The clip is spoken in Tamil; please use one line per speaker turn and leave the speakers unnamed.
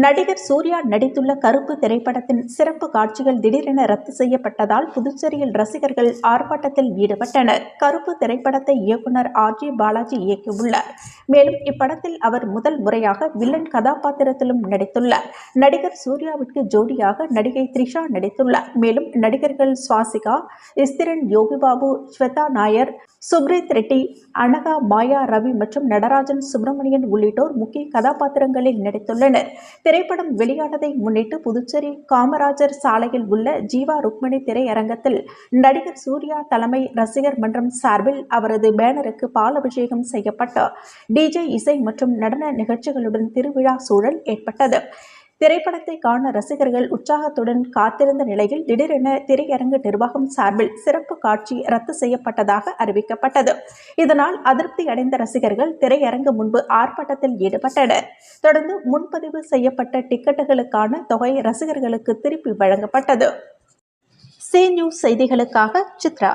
நடிகர் சூர்யா நடித்துள்ள கருப்பு திரைப்படத்தின் சிறப்பு காட்சிகள் திடீரென ரத்து செய்யப்பட்டதால் புதுச்சேரியில் ரசிகர்கள் ஆர்ப்பாட்டத்தில் ஈடுபட்டனர். கருப்பு திரைப்படத்தை இயக்குனர் ஆர்.ஜே. பாலாஜி இயக்கியுள்ளார். மேலும் இப்படத்தில் அவர் முதல் முறையாக வில்லன் கதாபாத்திரத்திலும் நடித்துள்ளார். நடிகர் சூர்யாவிற்கு ஜோடியாக நடிகை த்ரிஷா நடித்துள்ளார். மேலும் நடிகர்கள் சுவாசிகா, இஸ்திரன், யோகிபாபு, ஸ்வேதா நாயர், சுப்ரீத் ரெட்டி, அனகா, மாயா, ரவி மற்றும் நடராஜன், சுப்பிரமணியன் உள்ளிட்டோர் முக்கிய கதாபாத்திரங்களில் நடித்துள்ளனர். திரைப்படம் வெளியானதை முன்னிட்டு புதுச்சேரி காமராஜர் சாலையில் உள்ள ஜீவா ருக்மணி திரையரங்கத்தில் நடிகர் சூர்யா தலைமை ரசிகர் மன்றம் சார்பில் அவரது பேனருக்கு பாலாபிஷேகம் செய்யப்பட்டு டிஜே இசை மற்றும் நடன நிகழ்ச்சிகளுடன் திருவிழா சூழல் ஏற்பட்டது. திரைப்படத்தை காண ரசிகர்கள் உற்சாகத்துடன் காத்திருந்த நிலையில் திடீரென திரையரங்கு நிர்வாகம் சார்பில் சிறப்பு காட்சி ரத்து செய்யப்பட்டதாக அறிவிக்கப்பட்டது. இதனால் அதிருப்தி அடைந்த ரசிகர்கள் திரையரங்கு முன்பு ஆர்ப்பாட்டத்தில் ஈடுபட்டனர். தொடர்ந்து முன்பதிவு செய்யப்பட்ட டிக்கெட்டுகளுக்கான தொகை ரசிகர்களுக்கு திருப்பி வழங்கப்பட்டது. சி நியூஸ் செய்திகளுக்காக சித்ரா.